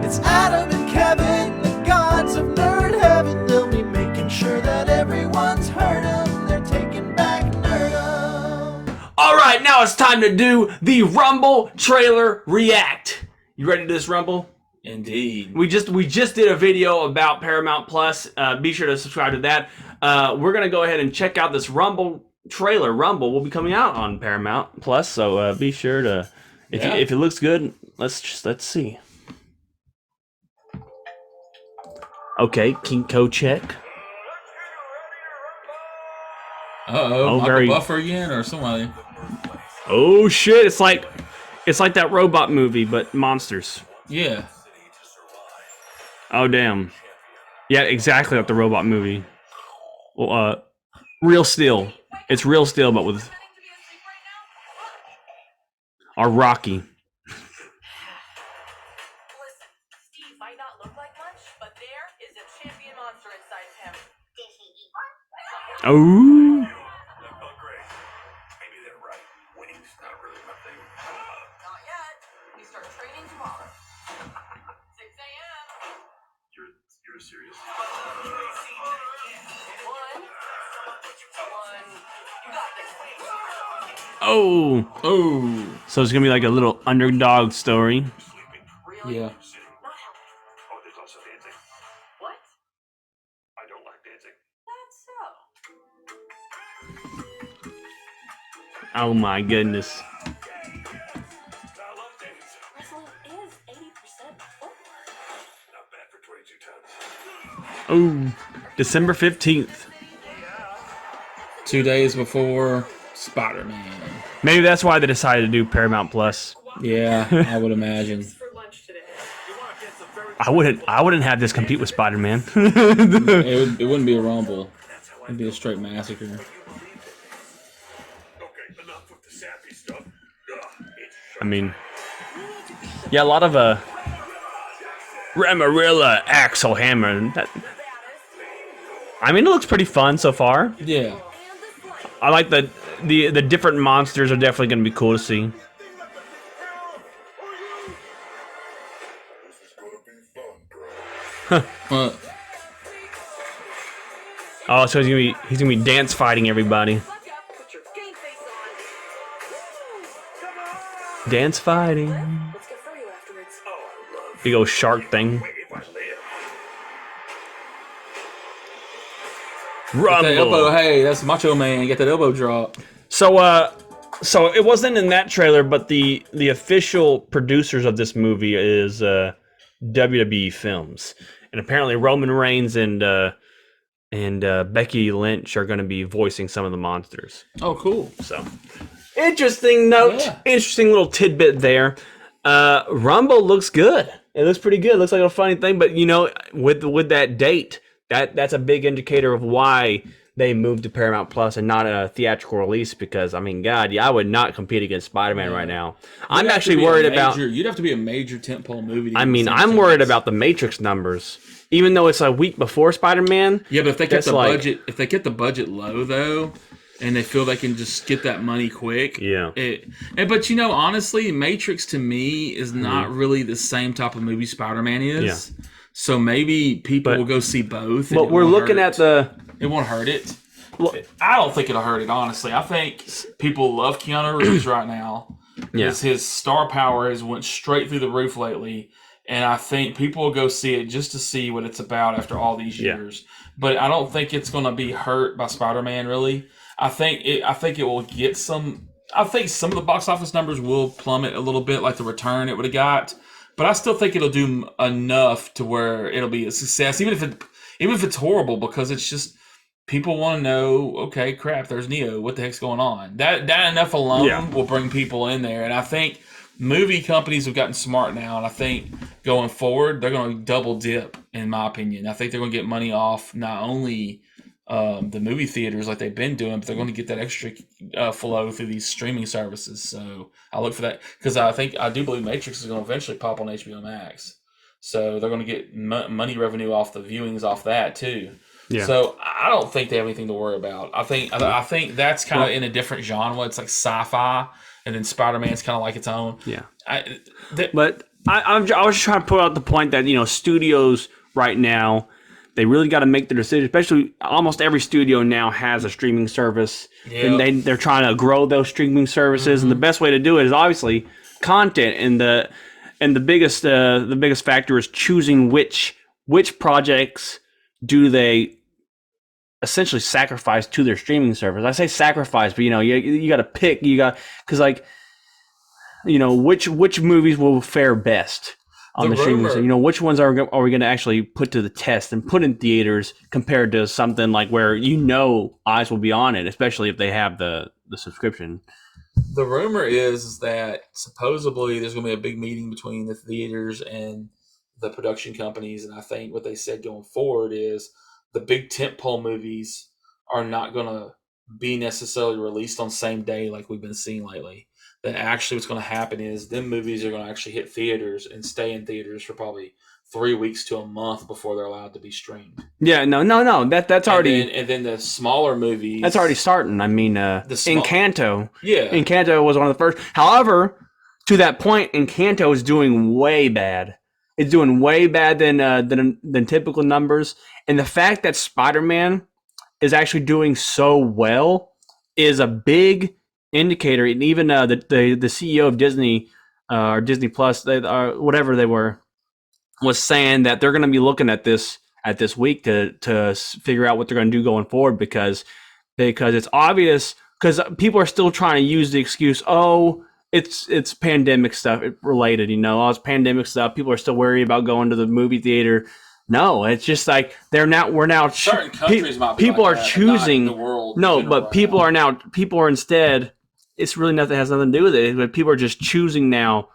It's Adam and Kevin, the gods of nerd heaven. They'll be making sure that everyone's heard 'em. They're taking back Nerdum. All right, now it's time to do the Rumble trailer react. You ready to do this, Rumble? Indeed. We just did a video about Paramount Plus. Be sure to subscribe to that. We're gonna go ahead and check out this Rumble trailer. Rumble will be coming out on Paramount Plus, so be sure to if it looks good, let's see. Okay, Kinko check. Michael Buffer again or somebody. Oh shit! It's like that robot movie, but monsters. Yeah. Oh damn! Yeah, exactly like the robot movie. Well, real still. It's real still, but with our Rocky. Listen, Steve might not look like much, but there is a champion monster inside of him. Did he eat one? Oh. Oh, great. Maybe they're right. Winning's not really my thing. Not yet. We start training tomorrow. 6 a.m. You're serious? One. You got this. Oh. So it's gonna be like a little underdog story. Really? Yeah. Not helping. Oh, there's also dancing. What? I don't like dancing. That's so. Oh my goodness. I love dancing. Wrestling is 80% footwork. Not bad for 22 tons. Oh, December 15th. 2 days before Spider-Man. Maybe that's why they decided to do Paramount Plus. Yeah, I would imagine. For lunch today. I wouldn't have this compete with Spider-Man. It wouldn't be a Rumble. It'd be a straight massacre. Okay, enough with the sappy stuff. I mean, yeah, a lot of Ramarilla Axel Hammer. I mean, it looks pretty fun so far. Yeah. I like the different monsters are definitely going to be cool to see. Huh. Oh, so he's gonna be dance fighting everybody. Put your game face on. Dance fighting. Let's get for you afterwards. Big old shark thing. If I live. That elbow, Rumble. hey, that's Macho Man. Get that elbow drop. So it wasn't in that trailer, but the official producers of this movie is WWE Films, and apparently Roman Reigns and Becky Lynch are going to be voicing some of the monsters. Oh, cool. So, interesting note, Yeah. interesting little tidbit there. Rumble looks good. It looks pretty good. It looks like a funny thing, but you know, with that date, that's a big indicator of why they moved to Paramount Plus and not a theatrical release. Because I mean, God, yeah, I would not compete against Spider-Man right now. I'm You'd have actually to be a worried major- about. You'd have to be a major tentpole movie. To I get mean, the I'm same worried chance. about the Matrix numbers, even though it's a week before Spider-Man. Yeah, but if they kept That's the like- budget, if they kept the budget low though, and they feel they can just get that money quick, Yeah. But you know, honestly, Matrix to me is not really the same type of movie Spider-Man is. Mm-hmm. Yeah. So maybe people But- will go see both. and But it we're won't looking hurt. at It won't hurt it. Look- I don't think it'll hurt it. Honestly, I think people love Keanu Reeves right now because his star power has went straight through the roof lately. And I think people will go see it just to see what it's about after all these Yeah. years. But I don't think it's going to be hurt by Spider-Man. Really, I think it will get some. I think some of the box office numbers will plummet a little bit, like the return it would have got. But I still think it'll do enough to where it'll be a success, even if it's horrible, because it's just people want to know. Okay, crap, there's Neo. What the heck's going on? That enough alone will bring people in there, and I think movie companies have gotten smart now, and I think going forward they're going to double dip. In my opinion, I think they're going to get money off not only the movie theaters like they've been doing, but they're going to get that extra flow through these streaming services. So I look for that because I do believe Matrix is going to eventually pop on HBO Max. So they're going to get money revenue off the viewings off that too. Yeah. So I don't think they have anything to worry about. I think that's kind of in a different genre. It's like sci-fi, and then Spider-Man's kind of like its own. Yeah. But I was just trying to put out the point that studios right now, they really got to make the decision. Especially, almost every studio now has a streaming service, and they're trying to grow those streaming services. And the best way to do it is obviously content. And the biggest factor is choosing which projects do they essentially sacrifice to their streaming service. I say sacrifice, but you got to pick. Because which movies will fare best on the streaming service. Which ones are we going to actually put to the test and put in theaters compared to something like where eyes will be on it, especially if they have the subscription. The rumor is that supposedly there's going to be a big meeting between the theaters and the production companies, and I think what they said going forward is the big tentpole movies are not going to be necessarily released on the same day like we've been seeing lately. That actually what's going to happen is them movies are going to actually hit theaters and stay in theaters for probably 3 weeks to a month before they're allowed to be streamed. Yeah, no. That's already. And then the smaller movies. That's already starting. I mean, Encanto. Yeah. Encanto was one of the first. However, to that point, Encanto is doing way bad. It's doing way bad than typical numbers. And the fact that Spider-Man is actually doing so well is a big indicator. And even the CEO of Disney or Disney Plus, whatever they were, was saying that they're going to be looking at this week to figure out what they're going to do going forward because it's obvious, because people are still trying to use the excuse, it's pandemic stuff related, it's pandemic stuff. People are still worried about going to the movie theater. No, it's just like we're now certain countries might be people like are that, choosing but not in the world no, general but people are instead, it's really nothing, has nothing to do with it, but people are just choosing now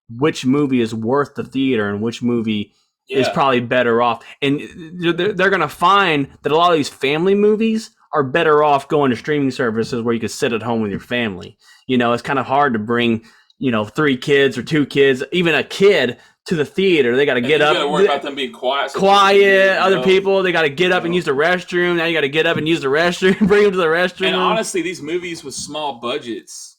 which movie is worth the theater and which movie is probably better off. And they're going to find that a lot of these family movies are better off going to streaming services where you can sit at home with your family. It's kind of hard to bring, 3 kids or 2 kids, even a kid, to the theater. They got to get up. You got to worry about them being quiet. Other people, they got to get up and use the restroom. Now you got to get up and use the restroom, bring them to the restroom. And honestly, these movies with small budgets,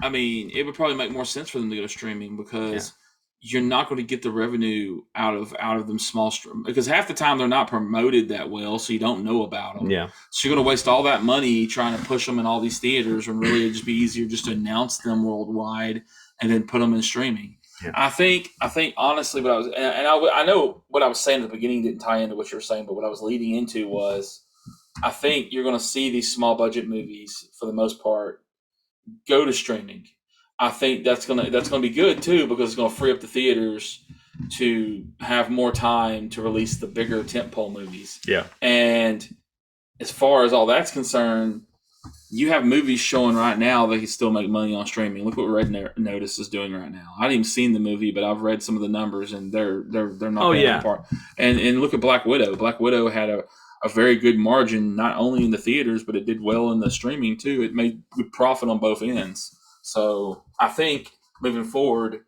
I mean, it would probably make more sense for them to go to streaming because you're not going to get the revenue out of them small stream, because half the time they're not promoted that well, so you don't know about them. Yeah. So you're going to waste all that money trying to push them in all these theaters when really it'd just be easier just to announce them worldwide and then put them in streaming. Yeah. I think honestly, what I was, and I know what I was saying at the beginning didn't tie into what you were saying, but what I was leading into was, I think you're going to see these small budget movies for the most part go to streaming. I think that's gonna be good too, because it's gonna free up the theaters to have more time to release the bigger tentpole movies. Yeah. And as far as all that's concerned, you have movies showing right now that can still make money on streaming. Look what Red Notice is doing right now. I haven't even seen the movie, but I've read some of the numbers, and they're not bad apart. And look at Black Widow. Black Widow had a very good margin, not only in the theaters, but it did well in the streaming too. It made good profit on both ends. So I think moving forward,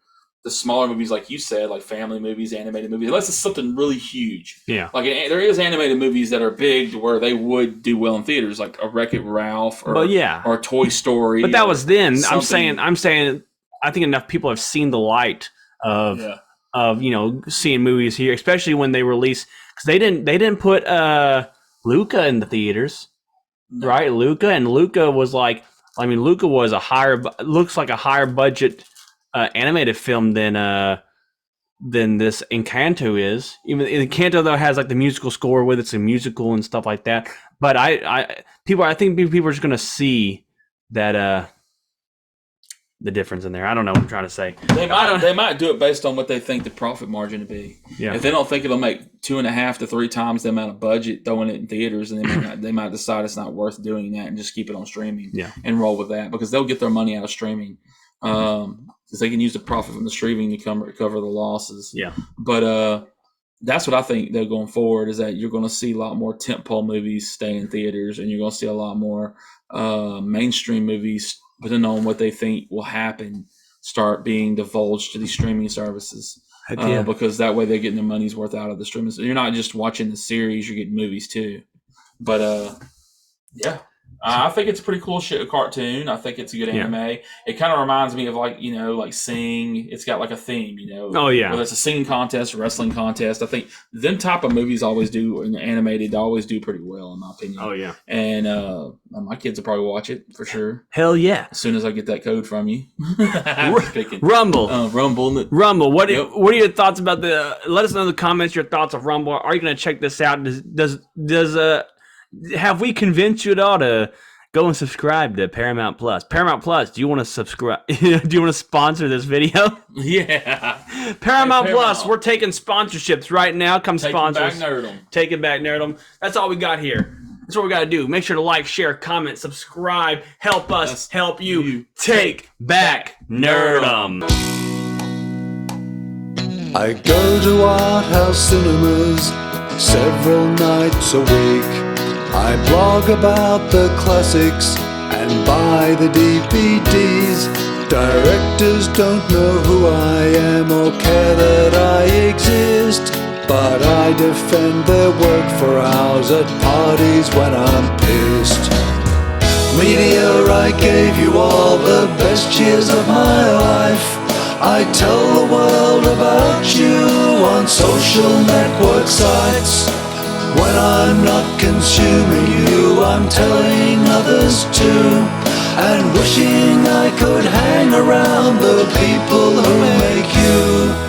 the smaller movies, like you said, like family movies, animated movies, unless it's something really huge. Yeah. Like there is animated movies that are big to where they would do well in theaters, like a Wreck-It Ralph or Toy Story. But that was then. Something. I'm saying I think enough people have seen the light of seeing movies here, especially when they release, because they didn't put Luca in the theaters, right? Luca was like, Luca was looks like a higher budget animated film than this Encanto is. Even Encanto though has like the musical score with it, it's a musical and stuff like that. But I think people are just gonna see that the difference in there. I don't know what I'm trying to say. They might do it based on what they think the profit margin to be. Yeah. If they don't think it'll make 2.5 to 3 times the amount of budget throwing it in theaters, and they might decide it's not worth doing that and just keep it on streaming. Yeah. And roll with that, because they'll get their money out of streaming. Because they can use the profit from the streaming to cover the losses. Yeah. But that's what I think they're going forward, is that you're going to see a lot more tentpole movies stay in theaters, and you're going to see a lot more mainstream movies, depending on what they think will happen, start being divulged to these streaming services. Because that way they're getting their money's worth out of the streaming. So you're not just watching the series, you're getting movies too. But I think it's a pretty cool cartoon. I think it's a good anime. It kind of reminds me of like Sing. It's got like a theme, Oh, yeah. Whether it's a singing contest, or wrestling contest. I think them type of movies always do, and animated, always do pretty well, in my opinion. Oh, yeah. And my kids will probably watch it for sure Hell yeah. as soon as I get that code from you. Just picking. Rumble. Rumble. Rumble. What Yep. are your thoughts about let us know in the comments your thoughts of Rumble. Are you going to check this out? Does have we convinced you at all to go and subscribe to Paramount Plus? Paramount Plus, do you want to subscribe? Do you want to sponsor this video? Yeah. Paramount Hey, Plus, Paramount. we're taking sponsorships right now. Come sponsor us. Taking back Nerdum. That's all we got here. That's what we got to do. Make sure to like, share, comment, subscribe. Help us Yes. help you take back Nerdum. I go to art house cinemas several nights a week. I blog about the classics and buy the DVDs. Directors don't know who I am or care that I exist, but I defend their work for hours at parties when I'm pissed. Media, I gave you all the best years of my life. I tell the world about you on social network sites. When I'm not consuming you, I'm telling others too, and wishing I could hang around the people who make you.